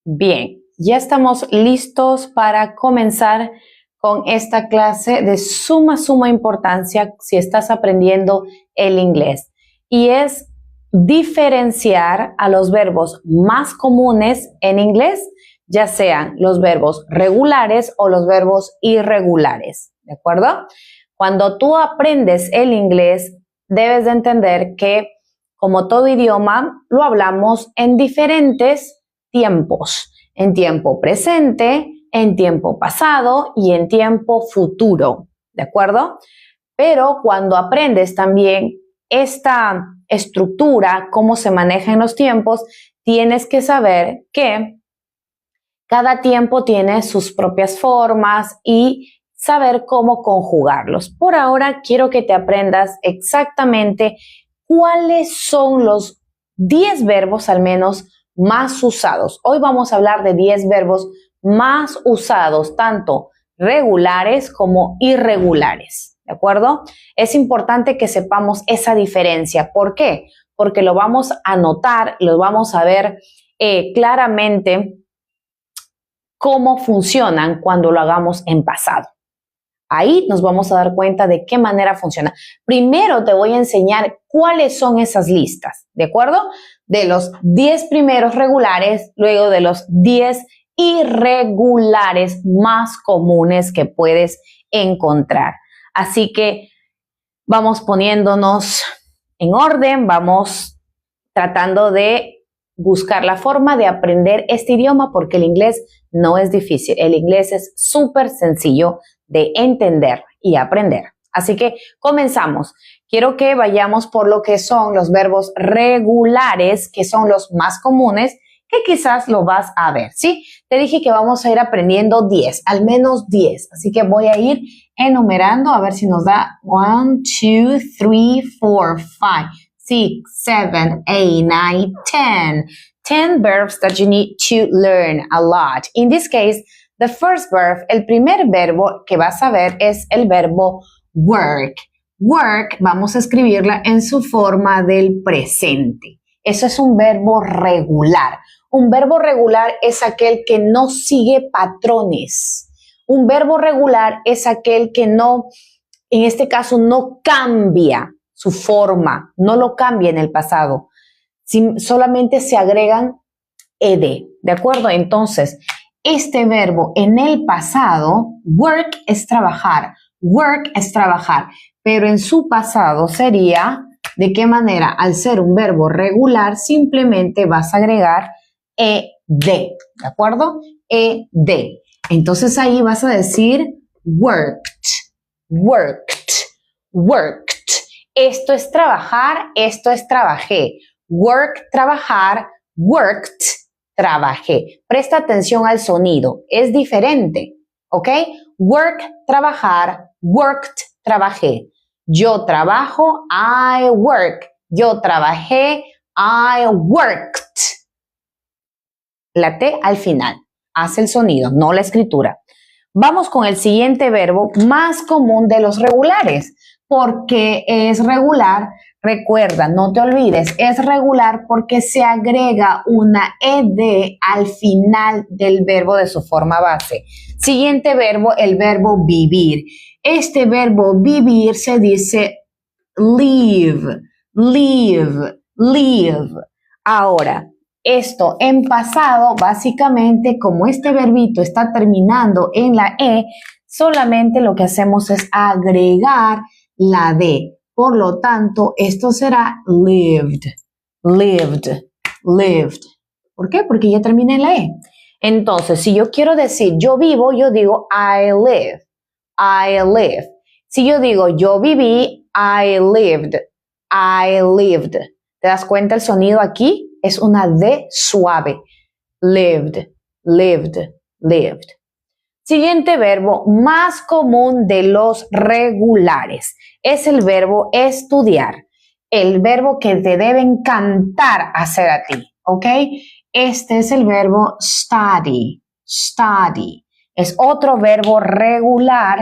Bien, ya estamos listos para comenzar con esta clase de suma importancia si estás aprendiendo el inglés. Y es diferenciar a los verbos más comunes en inglés, ya sean los verbos regulares o los verbos irregulares, ¿de acuerdo? Cuando tú aprendes el inglés, debes de entender que, como todo idioma, lo hablamos en diferentes tiempos, en tiempo presente, en tiempo pasado y en tiempo futuro, ¿de acuerdo? Pero cuando aprendes también esta estructura, cómo se manejan los tiempos, tienes que saber que cada tiempo tiene sus propias formas y saber cómo conjugarlos. Por ahora quiero que te aprendas exactamente cuáles son los 10 verbos al menos más usados. Hoy vamos a hablar de 10 verbos más usados, tanto regulares como irregulares, ¿de acuerdo? Es importante que sepamos esa diferencia. ¿Por qué? Porque lo vamos a notar, lo vamos a ver claramente cómo funcionan cuando lo hagamos en pasado. Ahí nos vamos a dar cuenta de qué manera funciona. Primero te voy a enseñar cuáles son esas listas, ¿de acuerdo? De los 10 primeros regulares, luego de los 10 irregulares más comunes que puedes encontrar. Así que vamos poniéndonos en orden, vamos tratando de buscar la forma de aprender este idioma porque el inglés no es difícil. El inglés es súper sencillo de entender y aprender. Así que comenzamos. Quiero que vayamos por lo que son los verbos regulares, que son los más comunes, que quizás lo vas a ver, ¿sí? Te dije que vamos a ir aprendiendo 10, al menos 10. Así que voy a ir enumerando a ver si nos da 1, 2, 3, 4, 5, 6, 7, 8, 9, 10. 10 verbs that you need to learn a lot. In this case, the first verb, el primer verbo que vas a ver es el verbo work. Work, vamos a escribirla en su forma del presente. Eso es un verbo regular. Un verbo regular es aquel que no sigue patrones. Un verbo regular es aquel que no, en este caso, no cambia su forma, no lo cambia en el pasado. Solamente se agregan ed, ¿de acuerdo? Entonces, este verbo en el pasado, work es trabajar, pero en su pasado sería, ¿de qué manera? Al ser un verbo regular, simplemente vas a agregar ed, ¿de acuerdo? Ed. Entonces ahí vas a decir worked. Esto es trabajar, esto es trabajé. Work, trabajar, worked, trabajé. Presta atención al sonido, es diferente, ¿ok? Work, trabajar, worked, trabajé. Yo trabajo, I work. Yo trabajé, I worked. La T al final, hace el sonido, no la escritura. Vamos con el siguiente verbo más común de los regulares. Porque es regular, recuerda, no te olvides, es regular porque se agrega una ed al final del verbo de su forma base. Siguiente verbo, el verbo vivir. Este verbo vivir se dice live. Ahora, esto en pasado, básicamente, como este verbito está terminando en la e, solamente lo que hacemos es agregar la D. Por lo tanto, esto será lived. ¿Por qué? Porque ya terminé en la E. Entonces, si yo quiero decir yo vivo, yo digo I live. Si yo digo yo viví, I lived. ¿Te das cuenta el sonido aquí? Es una D suave. Lived. Siguiente verbo más común de los regulares es el verbo estudiar, el verbo que te debe encantar hacer a ti, ¿ok? Este es el verbo study. Es otro verbo regular,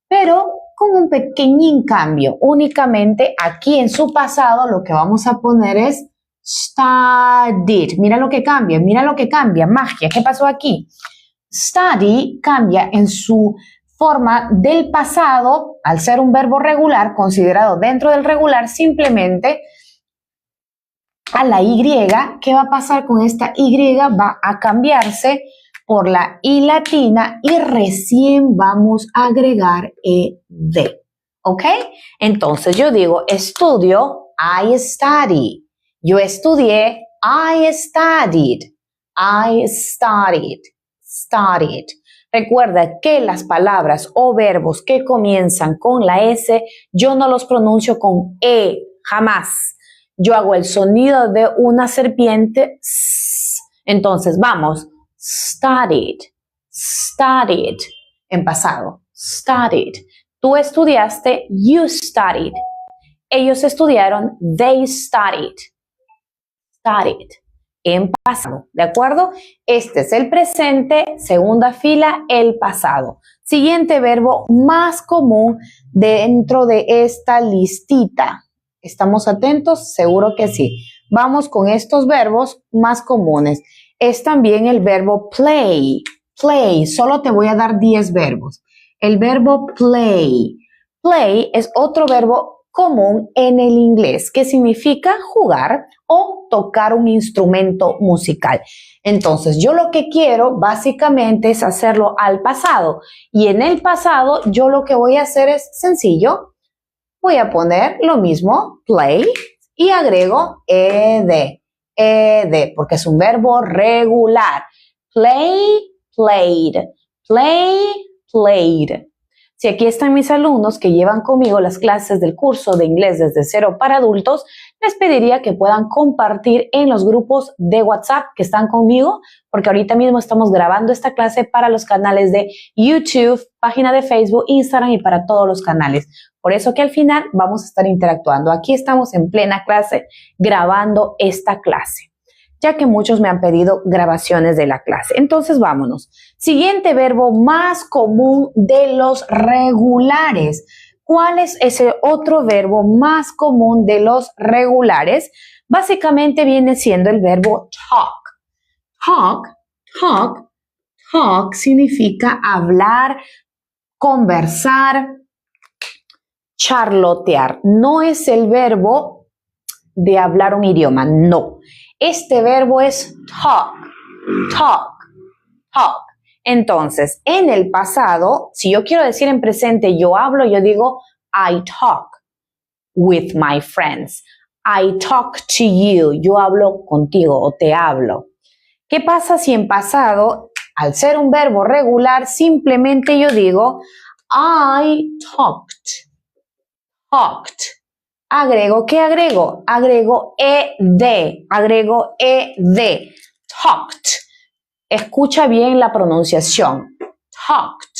pero con un pequeñín cambio. Únicamente aquí en su pasado lo que vamos a poner es Studied. Mira lo que cambia, magia. ¿Qué pasó aquí? Study cambia en su forma del pasado, al ser un verbo regular, considerado dentro del regular, simplemente a la Y. ¿Qué va a pasar con esta Y? Va a cambiarse por la I latina y recién vamos a agregar ED. ¿Ok? Entonces yo digo, estudio, I study. Yo estudié, I studied. I studied. Studied. Recuerda que las palabras o verbos que comienzan con la S, yo no los pronuncio con E, jamás. Yo hago el sonido de una serpiente. Entonces, vamos. Studied. Studied. En pasado. Studied. Tú estudiaste. You studied. Ellos estudiaron. They studied. Studied. En pasado. ¿De acuerdo? Este es el presente. Segunda fila, el pasado. Siguiente verbo más común dentro de esta listita. ¿Estamos atentos? Seguro que sí. Vamos con estos verbos más comunes. Es también el verbo play. Play. Solo te voy a dar 10 verbos. El verbo play. Play es otro verbo común en el inglés que significa jugar o tocar un instrumento musical. Entonces, yo lo que quiero básicamente es hacerlo al pasado. Y en el pasado, yo lo que voy a hacer es sencillo. Voy a poner lo mismo, play, y agrego ed, porque es un verbo regular. Play, played, play, played. Si aquí están mis alumnos que llevan conmigo las clases del curso de inglés desde cero para adultos, les pediría que puedan compartir en los grupos de WhatsApp que están conmigo, porque ahorita mismo estamos grabando esta clase para los canales de YouTube, página de Facebook, Instagram y para todos los canales. Por eso que al final vamos a estar interactuando. Aquí estamos en plena clase grabando esta clase, ya que muchos me han pedido grabaciones de la clase. Entonces, vámonos. Siguiente verbo más común de los regulares. ¿Cuál es ese otro verbo más común de los regulares? Básicamente viene siendo el verbo talk. Talk significa hablar, conversar, charlotear. No es el verbo de hablar un idioma, no. Este verbo es talk. Entonces, en el pasado, si yo quiero decir en presente, yo hablo, yo digo, I talk with my friends. I talk to you. Yo hablo contigo o te hablo. ¿Qué pasa si en pasado, al ser un verbo regular, simplemente yo digo, I talked. Agrego, ¿qué agrego? Agrego ed. Talked. Escucha bien la pronunciación. Talked.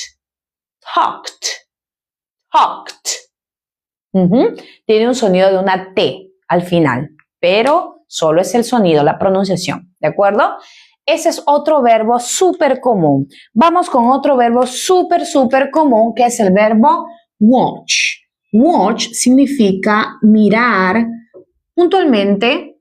Tiene un sonido de una T al final, pero solo es el sonido, la pronunciación. ¿De acuerdo? Ese es otro verbo súper común. Vamos con otro verbo súper común, que es el verbo watch. Watch significa mirar puntualmente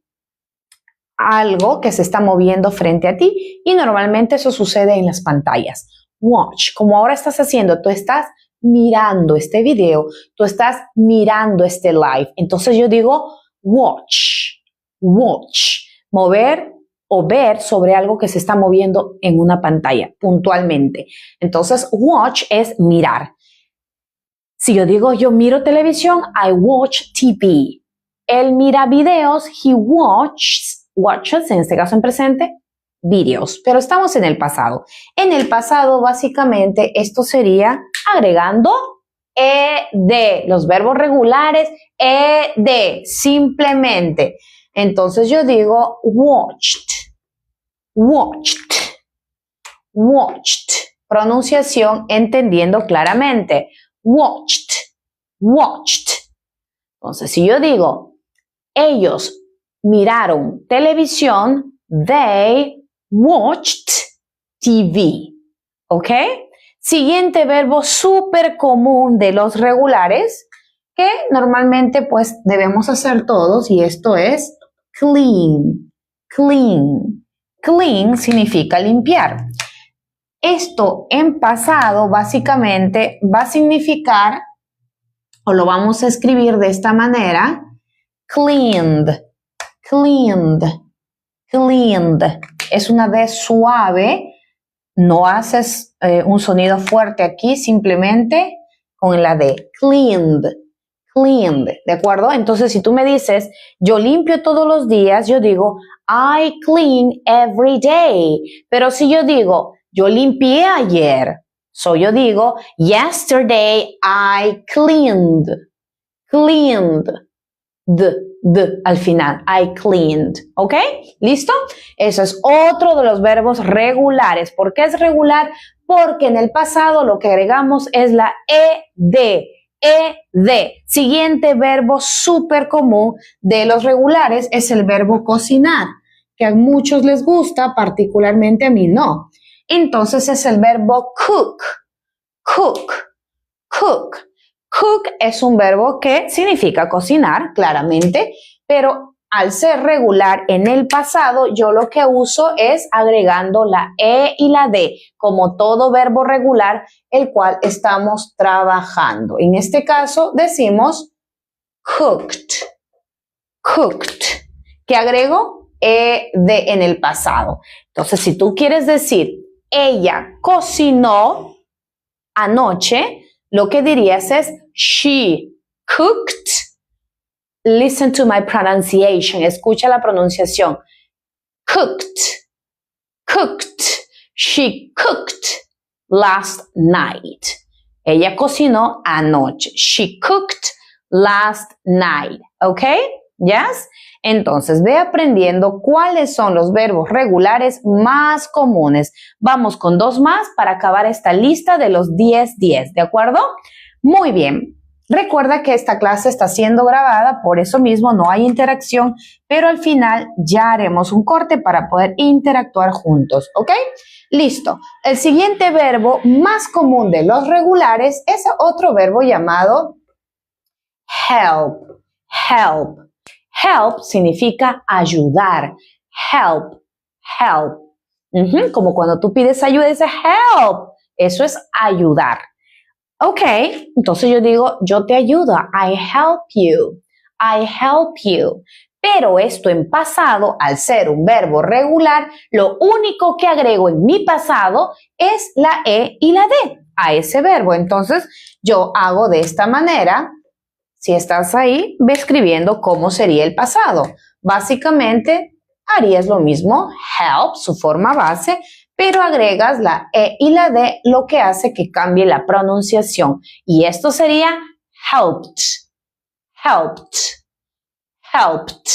algo que se está moviendo frente a ti y normalmente eso sucede en las pantallas. Watch, como ahora estás haciendo, tú estás mirando este video, tú estás mirando este live. Entonces yo digo watch, mover o ver sobre algo que se está moviendo en una pantalla puntualmente. Entonces watch es mirar. Si yo digo yo miro televisión, I watch TV. Él mira videos, he watches, en este caso en presente, videos. Pero estamos en el pasado. En el pasado, básicamente, esto sería agregando ed. Los verbos regulares, ed, simplemente. Entonces yo digo watched. Pronunciación entendiendo claramente. Watched. Entonces, si yo digo, ellos miraron televisión, they watched TV. ¿Ok? Siguiente verbo súper común de los regulares, que normalmente pues debemos hacer todos, y esto es clean, clean. Clean significa limpiar. Esto en pasado básicamente va a significar, o lo vamos a escribir de esta manera, cleaned, cleaned, cleaned. Es una D suave, no haces un sonido fuerte aquí, simplemente con la D, cleaned, cleaned, ¿de acuerdo? Entonces, si tú me dices, yo limpio todos los días, yo digo, I clean every day. Pero si yo digo, yo limpié ayer, yo digo, yesterday I cleaned, cleaned, al final, I cleaned, ¿ok? ¿Listo? Eso es otro de los verbos regulares. ¿Por qué es regular? Porque en el pasado lo que agregamos es la ed. Siguiente verbo súper común de los regulares es el verbo cocinar, que a muchos les gusta, particularmente a mí no. Entonces es el verbo cook, cook, cook. Cook es un verbo que significa cocinar, claramente, pero al ser regular en el pasado, yo lo que uso es agregando la E y la D, como todo verbo regular, el cual estamos trabajando. En este caso, decimos cooked, cooked. ¿Qué agrego? ED en el pasado. Entonces, si tú quieres decir, ella cocinó anoche, lo que dirías es, she cooked. Listen to my pronunciation. Escucha la pronunciación. Cooked. Cooked. She cooked last night. Ella cocinó anoche. She cooked last night. ¿Ok? ¿Yes? Entonces, ve aprendiendo cuáles son los verbos regulares más comunes. Vamos con 2 más para acabar esta lista de los 10-10, ¿de acuerdo? Muy bien. Recuerda que esta clase está siendo grabada, por eso mismo no hay interacción, pero al final ya haremos un corte para poder interactuar juntos, ¿ok? Listo. El siguiente verbo más común de los regulares es otro verbo llamado help, help. Help significa ayudar. Help, help. Como cuando tú pides ayuda, dices help. Eso es ayudar. Ok, entonces yo digo, yo te ayudo. I help you. I help you. Pero esto en pasado, al ser un verbo regular, lo único que agrego en mi pasado es la E y la D a ese verbo. Entonces yo hago de esta manera. Si estás ahí, ve escribiendo cómo sería el pasado. Básicamente, harías lo mismo, help, su forma base, pero agregas la E y la D, lo que hace que cambie la pronunciación. Y esto sería helped, helped, helped.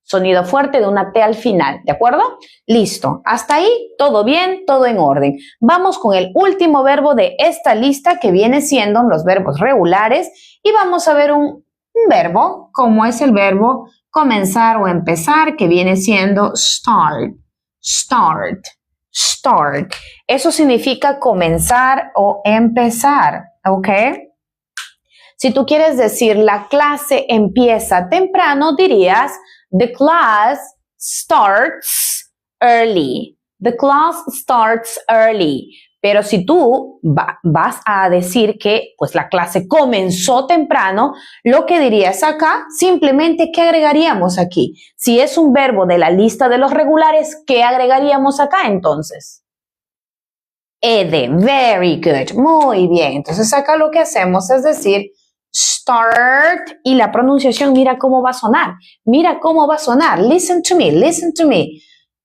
Sonido fuerte de una T al final, ¿de acuerdo? Listo. Hasta ahí, todo bien, todo en orden. Vamos con el último verbo de esta lista que viene siendo los verbos regulares y vamos a ver un verbo como es el verbo comenzar o empezar que viene siendo start, start, start. Eso significa comenzar o empezar, ¿ok? Si tú quieres decir la clase empieza temprano, dirías the class starts early. The class starts early. Pero si tú vas a decir que pues la clase comenzó temprano, lo que dirías acá, simplemente, ¿qué agregaríamos aquí? Si es un verbo de la lista de los regulares, ¿qué agregaríamos acá entonces? Ed, very good, muy bien. Entonces acá lo que hacemos es decir start y la pronunciación, mira cómo va a sonar. Mira cómo va a sonar. Listen to me, listen to me.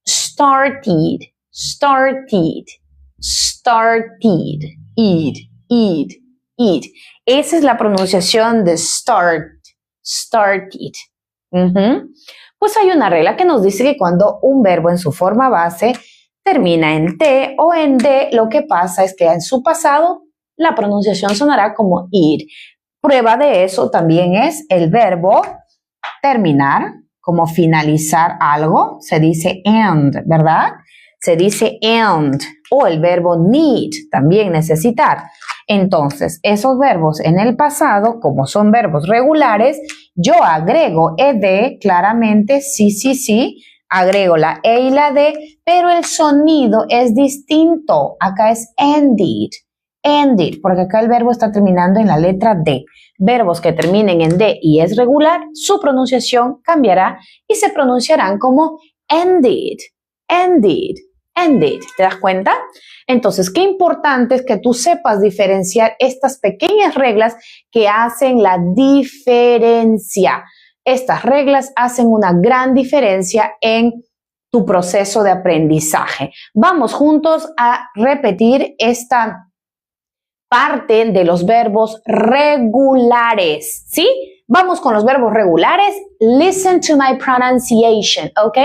Started, started, started, id. Esa es la pronunciación de start, started. Pues hay una regla que nos dice que cuando un verbo en su forma base termina en T o en D, lo que pasa es que en su pasado la pronunciación sonará como id. Prueba de eso también es el verbo terminar, como finalizar algo, se dice end, ¿verdad? Se dice end. O el verbo need, también necesitar. Entonces, esos verbos en el pasado, como son verbos regulares, Yo agrego ed, claramente, sí, agrego la e y la d, pero el sonido es distinto. Acá es ended, porque acá el verbo está terminando en la letra D. Verbos que terminen en D y es regular, su pronunciación cambiará y se pronunciarán como ended. ¿Te das cuenta? Entonces, qué importante es que tú sepas diferenciar estas pequeñas reglas que hacen la diferencia. Estas reglas hacen una gran diferencia en tu proceso de aprendizaje. Vamos juntos a repetir esta parte de los verbos regulares, ¿sí? Vamos con los verbos regulares. Listen to my pronunciation, ¿ok?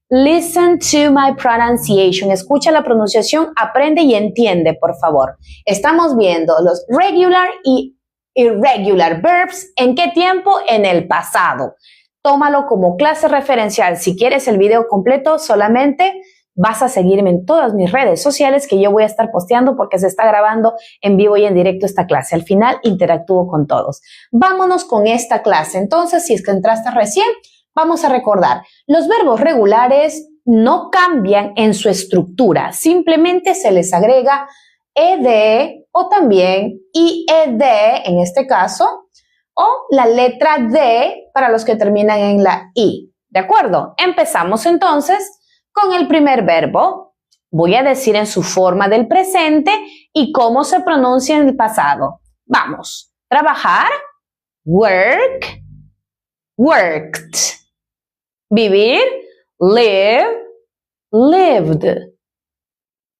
Listen to my pronunciation. Escucha la pronunciación, aprende y entiende, por favor. Estamos viendo los regular y irregular verbs. ¿En qué tiempo? En el pasado. Tómalo como clase referencial. Si quieres el video completo, solamente vas a seguirme en todas mis redes sociales que yo voy a estar posteando porque se está grabando en vivo y en directo esta clase. Al final interactúo con todos. Vámonos con esta clase. Entonces, si es que entraste recién, vamos a recordar. Los verbos regulares no cambian en su estructura. Simplemente se les agrega ed o también ied en este caso, o la letra D para los que terminan en la I. ¿De acuerdo? Empezamos entonces con el primer verbo. Voy a decir en su forma del presente y cómo se pronuncia en el pasado. Vamos. Trabajar. Work. Worked. Vivir. Live. Lived.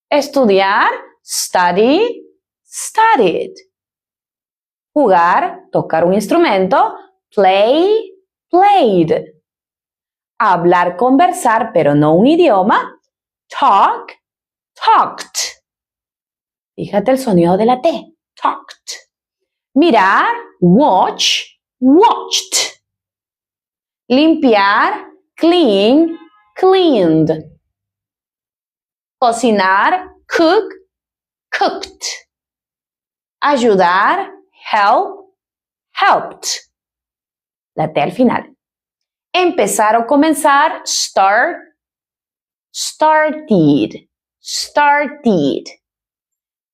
Estudiar. Study. Studied. Jugar. Tocar un instrumento. Play. Played. Hablar, conversar, pero no un idioma. Talk, talked. Fíjate el sonido de la T. Talked. Mirar, watch, watched. Limpiar, clean, cleaned. Cocinar, cook, cooked. Ayudar, help, helped. La T al final. Empezar o comenzar, start, started, started.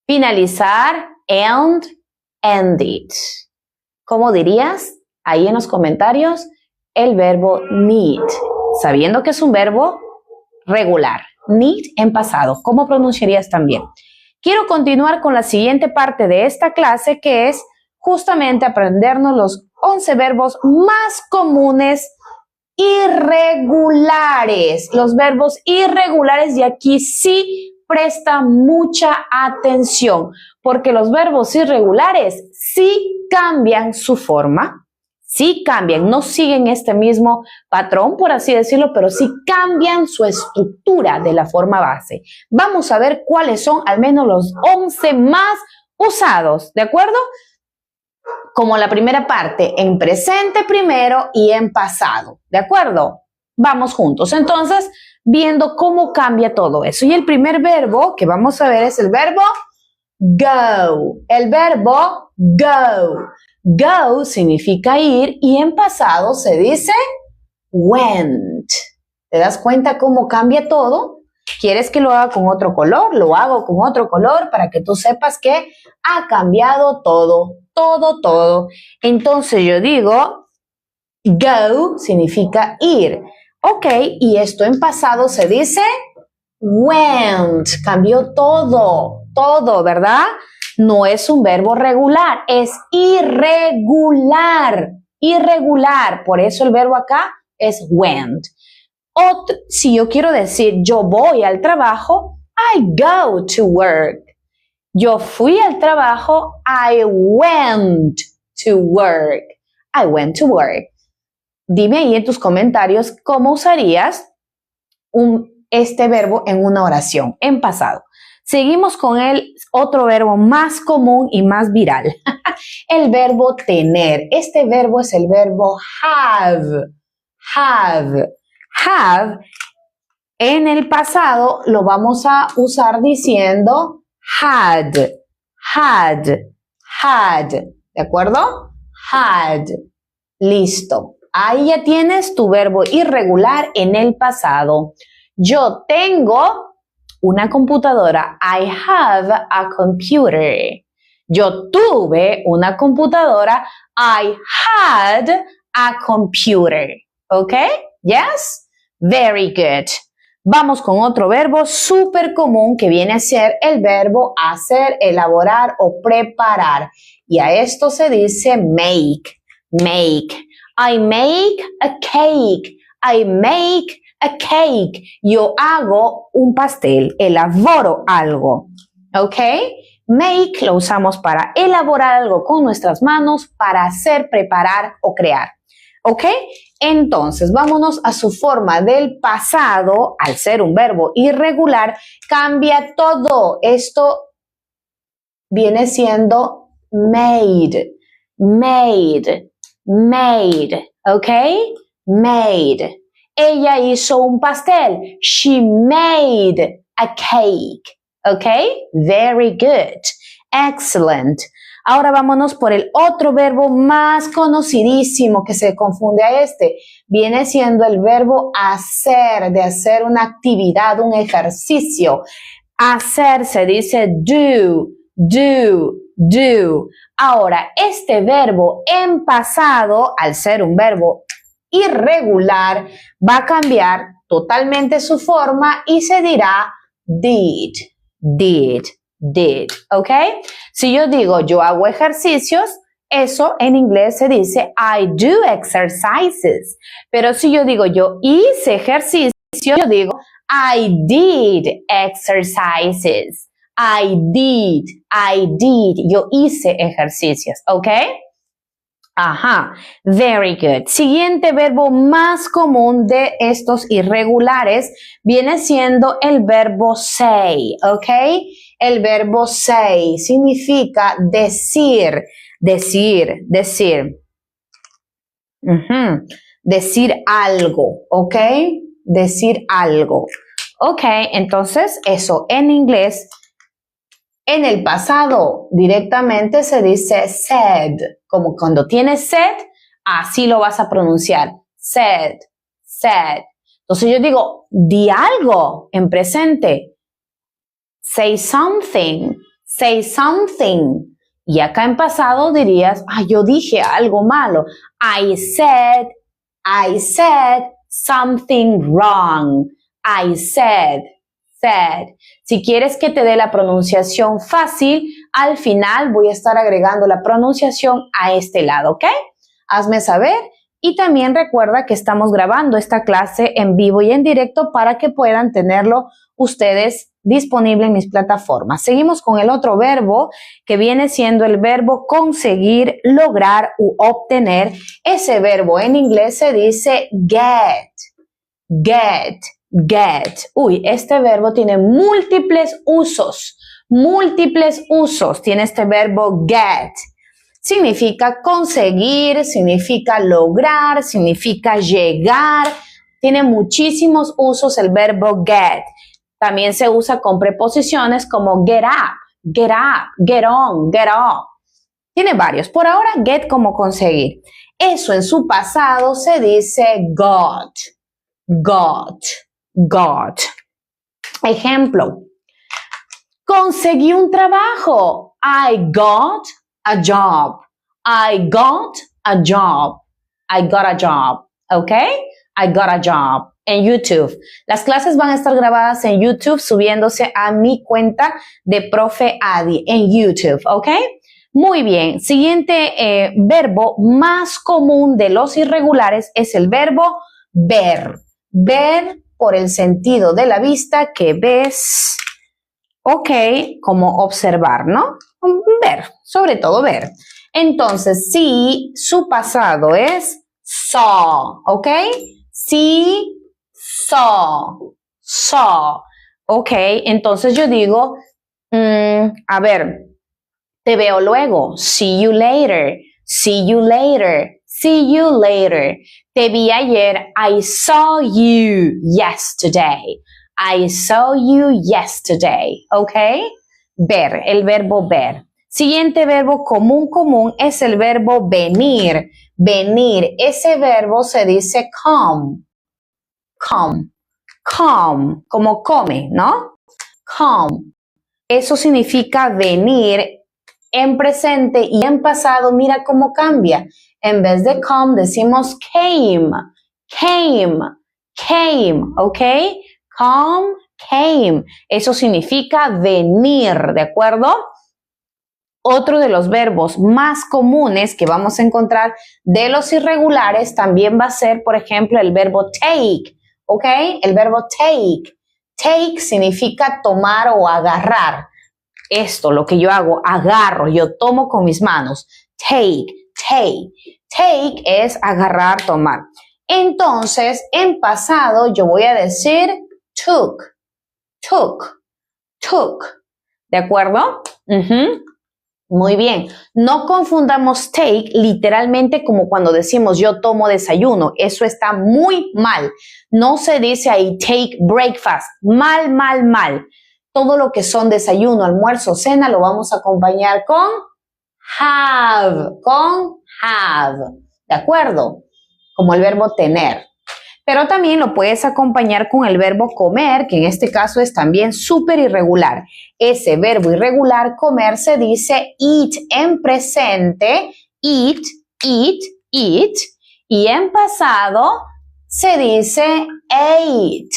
Finalizar, end, ended. ¿Cómo dirías? Ahí en los comentarios el verbo need, sabiendo que es un verbo regular. Need en pasado. ¿Cómo pronunciarías también? Quiero continuar con la siguiente parte de esta clase, que es justamente aprendernos los 11 verbos más comunes irregulares, los verbos irregulares, y aquí sí presta mucha atención, porque los verbos irregulares sí cambian su forma, sí cambian, no siguen este mismo patrón, por así decirlo, pero sí cambian su estructura de la forma base. Vamos a ver cuáles son al menos los 11 más usados, ¿de acuerdo? Como la primera parte, en presente primero y en pasado, ¿de acuerdo? Vamos juntos, entonces, viendo cómo cambia todo eso. Y el primer verbo que vamos a ver es el verbo go. El verbo go. Go significa ir y en pasado se dice went. ¿Te das cuenta cómo cambia todo? ¿Quieres que lo haga con otro color? Lo hago con otro color para que tú sepas que ha cambiado todo. Todo. Entonces yo digo, go significa ir. Ok, y esto en pasado se dice went. Cambió todo, ¿verdad? No es un verbo regular, es irregular. Irregular, por eso el verbo acá es went. Si yo quiero decir yo voy al trabajo, I go to work. Yo fui al trabajo, I went to work. I went to work. Dime ahí en tus comentarios cómo usarías este verbo en una oración en pasado. Seguimos con el otro verbo más común y más viral. El verbo tener. Este verbo es el verbo have. Have. Have. En el pasado lo vamos a usar diciendo had, ¿de acuerdo? Had. Listo. Ahí ya tienes tu verbo irregular en el pasado. Yo tengo una computadora. I have a computer. Yo tuve una computadora. I had a computer. ¿Ok? Yes? Very good. Vamos con otro verbo súper común que viene a ser el verbo hacer, elaborar o preparar. Y a esto se dice make. Make. I make a cake. I make a cake. Yo hago un pastel, elaboro algo. ¿Ok? Make lo usamos para elaborar algo con nuestras manos, para hacer, preparar o crear. ¿Ok? Entonces, vámonos a su forma del pasado. Al ser un verbo irregular, cambia todo. Esto viene siendo made, made, made. ¿Ok? Made. Ella hizo un pastel. She made a cake. ¿Ok? Very good. Excellent. Ahora vámonos por el otro verbo más conocidísimo que se confunde a este. Viene siendo el verbo hacer, de hacer una actividad, un ejercicio. Hacer se dice do, do, do. Ahora, este verbo en pasado, al ser un verbo irregular, va a cambiar totalmente su forma y se dirá did, did, did, ¿ok? Si yo digo yo hago ejercicios, eso en inglés se dice I do exercises. Pero si yo digo yo hice ejercicios, yo digo I did exercises. I did, yo hice ejercicios, ¿ok? Ajá, very good. Siguiente verbo más común de estos irregulares viene siendo el verbo say, ¿ok? El verbo say significa decir, decir, decir. Decir algo, ¿ok? Decir algo. Ok, entonces eso en inglés, en el pasado directamente se dice said. Como cuando tienes sed, así lo vas a pronunciar. Said, said. Entonces yo digo, di algo en presente. Say something, say something. Y acá en pasado dirías, yo dije algo malo. I said something wrong. I said. Si quieres que te dé la pronunciación fácil, al final voy a estar agregando la pronunciación a este lado, ¿ok? Hazme saber y también recuerda que estamos grabando esta clase en vivo y en directo para que puedan tenerlo ustedes disponible en mis plataformas. Seguimos con el otro verbo que viene siendo el verbo conseguir, lograr u obtener. Ese verbo en inglés se dice get, get. Get. Uy, este verbo tiene múltiples usos. Múltiples usos tiene este verbo get. Significa conseguir, significa lograr, significa llegar. Tiene muchísimos usos el verbo get. También se usa con preposiciones como get up, get on, get off. Tiene varios. Por ahora, get como conseguir. Eso en su pasado se dice got, got. Got. Ejemplo, conseguí un trabajo. I got a job. I got a job. I got a job. ¿Ok? I got a job. En YouTube. Las clases van a estar grabadas en YouTube subiéndose a mi cuenta de Profe Adi en YouTube. ¿Ok? Muy bien. Siguiente verbo más común de los irregulares es el verbo ver. Ver por el sentido de la vista que ves, ok, como observar, ¿no? Ver, sobre todo ver. Entonces, si su pasado es saw, ok, si saw, ok, entonces yo digo, a ver, te veo luego, see you later, see you later, see you later. Te vi ayer. I saw you yesterday. I saw you yesterday. ¿Ok? Ver, el verbo ver. Siguiente verbo común es el verbo venir. venir. Ese verbo se dice come, come, come, como come, ¿no? Come. Eso significa venir en presente y en pasado. Mira cómo cambia. En vez de come decimos came, came, came, ¿ok? Come, came. Eso significa venir, ¿de acuerdo? Otro de los verbos más comunes que vamos a encontrar de los irregulares también va a ser, por ejemplo, el verbo take, ¿ok? El verbo take. Take significa tomar o agarrar. Esto, lo que yo hago, agarro, yo tomo con mis manos. Take, take. Take es agarrar, tomar. Entonces, en pasado yo voy a decir took, took, took. ¿De acuerdo? Muy bien. No confundamos take literalmente como cuando decimos yo tomo desayuno. Eso está muy mal. No se dice ahí take breakfast. Mal, mal, mal. Todo lo que son desayuno, almuerzo, cena lo vamos a acompañar con have. Con have. ¿De acuerdo? Como el verbo tener. Pero también lo puedes acompañar con el verbo comer, que en este caso es también súper irregular. Ese verbo irregular, comer, se dice eat en presente, eat, eat, eat. Y en pasado se dice ate.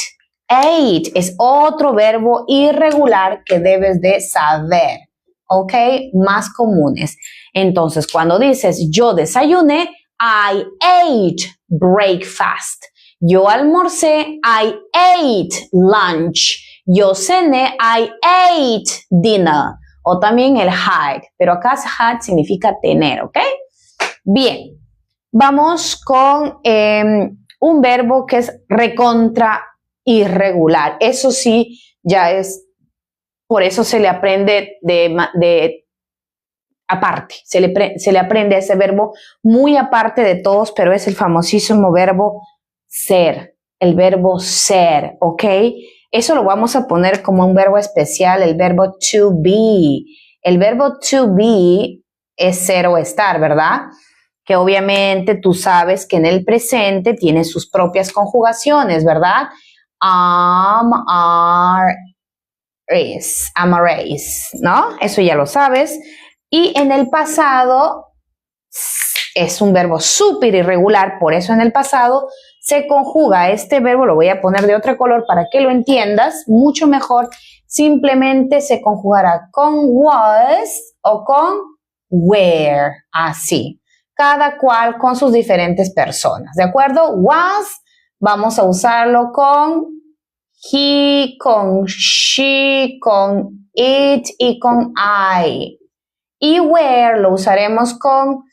Ate es otro verbo irregular que debes de saber, ¿ok? Más comunes. Entonces, cuando dices yo desayuné, I ate breakfast. Yo almorcé, I ate lunch. Yo cené, I ate dinner. O también el had, pero acá had significa tener, ¿ok? Bien, vamos con un verbo que es recontra irregular. Eso sí, ya es, por eso se le aprende de aparte. Se le aprende ese verbo muy aparte de todos, pero es el famosísimo verbo ser, el verbo ser, ¿ok? Eso lo vamos a poner como un verbo especial, el verbo to be. El verbo to be es ser o estar, ¿verdad? Que obviamente tú sabes que en el presente tiene sus propias conjugaciones, ¿verdad? Are, is, ¿no? Eso ya lo sabes. Y en el pasado es un verbo súper irregular, por eso en el pasado se conjuga este verbo, lo voy a poner de otro color para que lo entiendas mucho mejor, simplemente se conjugará con was o con were, así, cada cual con sus diferentes personas, ¿de acuerdo? Was, vamos a usarlo con he, con she, con it y con I. Y where lo usaremos con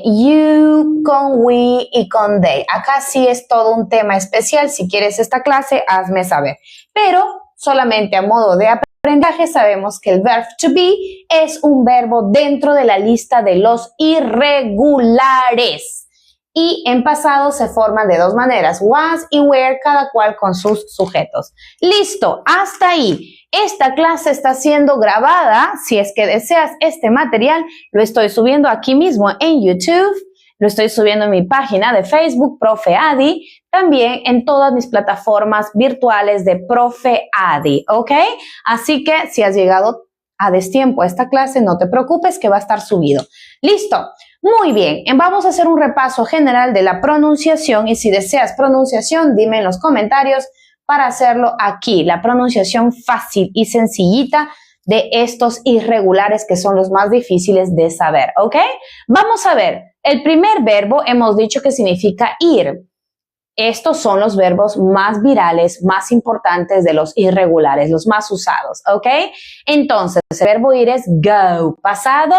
you, con we y con they. Acá sí es todo un tema especial. Si quieres esta clase, hazme saber. Pero solamente a modo de aprendizaje sabemos que el verb to be es un verbo dentro de la lista de los irregulares. Y en pasado se forman de dos maneras, was y were, cada cual con sus sujetos. Listo, hasta ahí. Esta clase está siendo grabada. Si es que deseas este material, lo estoy subiendo aquí mismo en YouTube, lo estoy subiendo en mi página de Facebook, Profe Adi, también en todas mis plataformas virtuales de Profe Adi, ¿ok? Así que si has llegado a destiempo a esta clase, no te preocupes que va a estar subido. Listo. Muy bien, vamos a hacer un repaso general de la pronunciación y si deseas pronunciación, dime en los comentarios para hacerlo aquí. La pronunciación fácil y sencillita de estos irregulares que son los más difíciles de saber, ¿ok? Vamos a ver, el primer verbo hemos dicho que significa ir. Estos son los verbos más virales, más importantes de los irregulares, los más usados, ¿ok? Entonces, el verbo ir es go, pasado,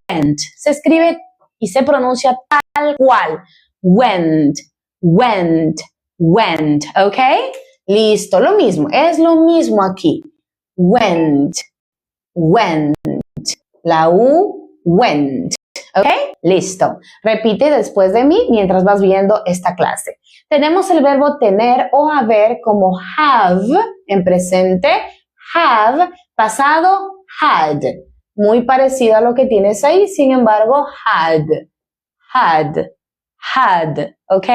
went. Se escribe y se pronuncia tal cual. Went, went, went, ¿ok? Listo, lo mismo, es lo mismo aquí. Went, went, la U, went, ¿ok? Listo. Repite después de mí mientras vas viendo esta clase. Tenemos el verbo tener o haber como have en presente, have, pasado, had. Muy parecido a lo que tienes ahí, sin embargo, had, had, ¿ok?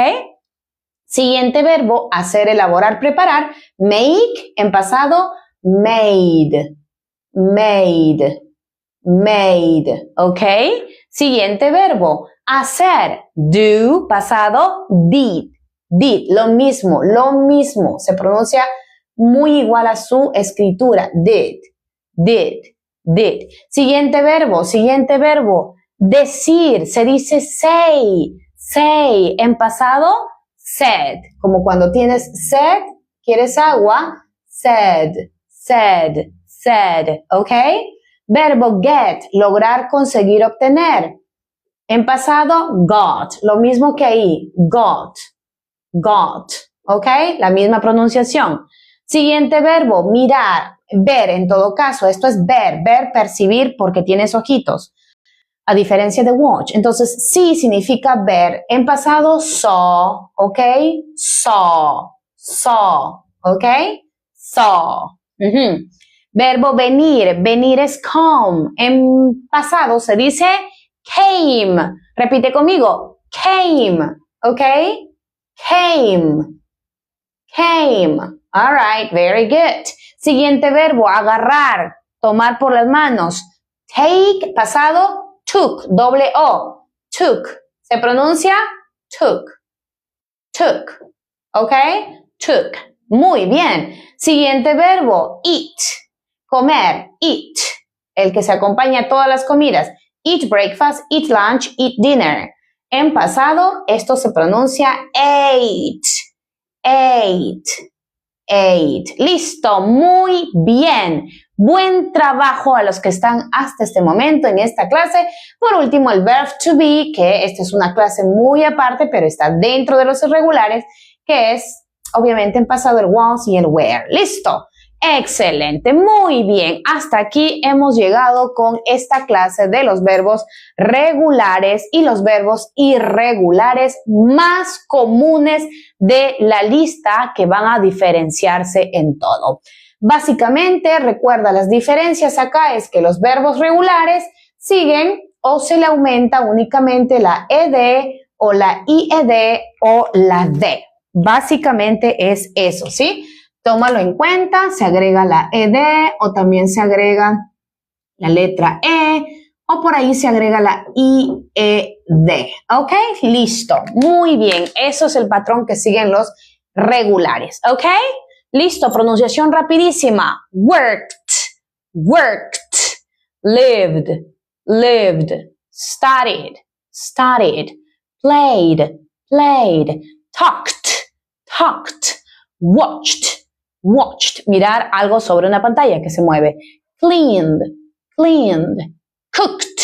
Siguiente verbo, hacer, elaborar, preparar, make, en pasado, made, ¿ok? Siguiente verbo, hacer, do, pasado, did, lo mismo, se pronuncia muy igual a su escritura, did. Siguiente verbo, decir, se dice say, en pasado, said, como cuando tienes sed, quieres agua, said, ¿ok? Verbo get, lograr, conseguir, obtener. En pasado, got, lo mismo que ahí, got, ¿ok? La misma pronunciación. Siguiente verbo, mirar, ver, en todo caso, esto es ver, percibir porque tienes ojitos, a diferencia de watch. Entonces, sí significa ver, en pasado, saw, ¿ok? Saw, ¿ok? Saw. Verbo venir es come, en pasado se dice came, repite conmigo, came, ¿ok? Came. All right, very good. Siguiente verbo, agarrar, tomar por las manos. Take, pasado, took, doble O. Took. ¿Se pronuncia? Took. ¿Ok? Took. Muy bien. Siguiente verbo, eat, comer, eat. El que se acompaña a todas las comidas. Eat breakfast, eat lunch, eat dinner. En pasado, esto se pronuncia ate. Listo, muy bien. Buen trabajo a los que están hasta este momento en esta clase. Por último, el verb to be, que esta es una clase muy aparte, pero está dentro de los irregulares, que es obviamente en pasado el was y el were. Listo. Excelente, muy bien. Hasta aquí hemos llegado con esta clase de los verbos regulares y los verbos irregulares más comunes de la lista que van a diferenciarse en todo. Básicamente, recuerda, las diferencias acá es que los verbos regulares siguen o se le aumenta únicamente la ed o la ied o la d. Básicamente es eso, ¿sí? Tómalo en cuenta, se agrega la ed o también se agrega la letra e o por ahí se agrega la ied. ¿Ok? Listo. Muy bien. Eso es el patrón que siguen los regulares. ¿Ok? Listo. Pronunciación rapidísima. Worked, lived, studied, played, talked, watched, mirar algo sobre una pantalla que se mueve. Cleaned, cooked,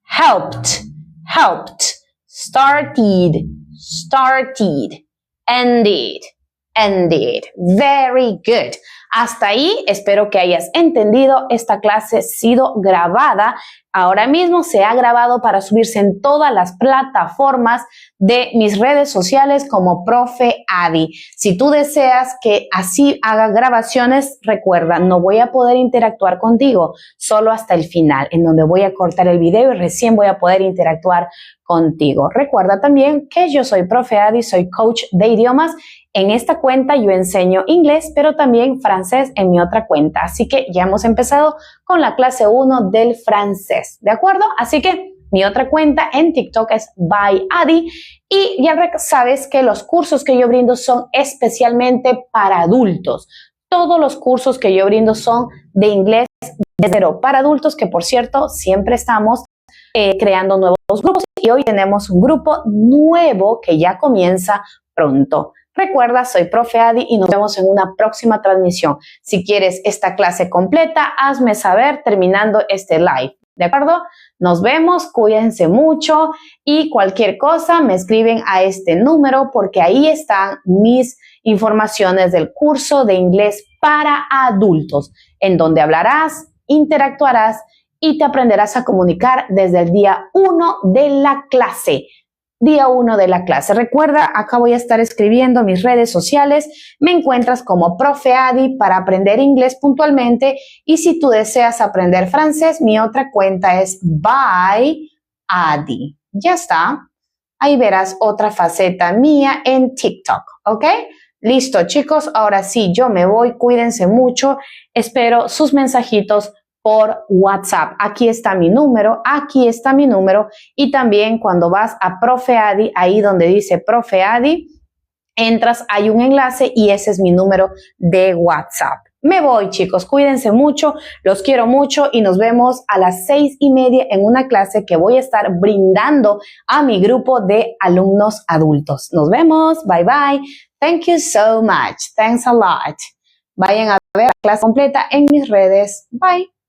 helped, started, ended. Very good. Hasta ahí espero que hayas entendido. Esta clase ha sido grabada. Ahora mismo se ha grabado para subirse en todas las plataformas de mis redes sociales como Profe Adi. Si tú deseas que así haga grabaciones, recuerda, no voy a poder interactuar contigo solo hasta el final, en donde voy a cortar el video y recién voy a poder interactuar contigo. Recuerda también que yo soy Profe Adi, soy coach de idiomas. En esta cuenta yo enseño inglés, pero también francés en mi otra cuenta. Así que ya hemos empezado con la clase 1 del francés, ¿de acuerdo? Así que mi otra cuenta en TikTok es By Adi y ya sabes que los cursos que yo brindo son especialmente para adultos. Todos los cursos que yo brindo son de inglés de cero para adultos, que por cierto siempre estamos creando nuevos grupos y hoy tenemos un grupo nuevo que ya comienza pronto. Recuerda, soy Profe Adi y nos vemos en una próxima transmisión. Si quieres esta clase completa, hazme saber terminando este live. ¿De acuerdo? Nos vemos, cuídense mucho y cualquier cosa me escriben a este número porque ahí están mis informaciones del curso de inglés para adultos, en donde hablarás, interactuarás y te aprenderás a comunicar desde el día 1 de la clase. Día 1 de la clase. Recuerda, acá voy a estar escribiendo mis redes sociales. Me encuentras como Profe Adi para aprender inglés puntualmente. Y si tú deseas aprender francés, mi otra cuenta es By Adi. Ya está. Ahí verás otra faceta mía en TikTok, ¿ok? Listo, chicos. Ahora sí, yo me voy. Cuídense mucho. Espero sus mensajitos por WhatsApp. Aquí está mi número, y también cuando vas a Profe Adi, ahí donde dice Profe Adi, entras, hay un enlace y ese es mi número de WhatsApp. Me voy, chicos, cuídense mucho, los quiero mucho y nos vemos a las 6:30 en una clase que voy a estar brindando a mi grupo de alumnos adultos. Nos vemos, bye bye. Thank you so much. Thanks a lot. Vayan a ver la clase completa en mis redes. Bye.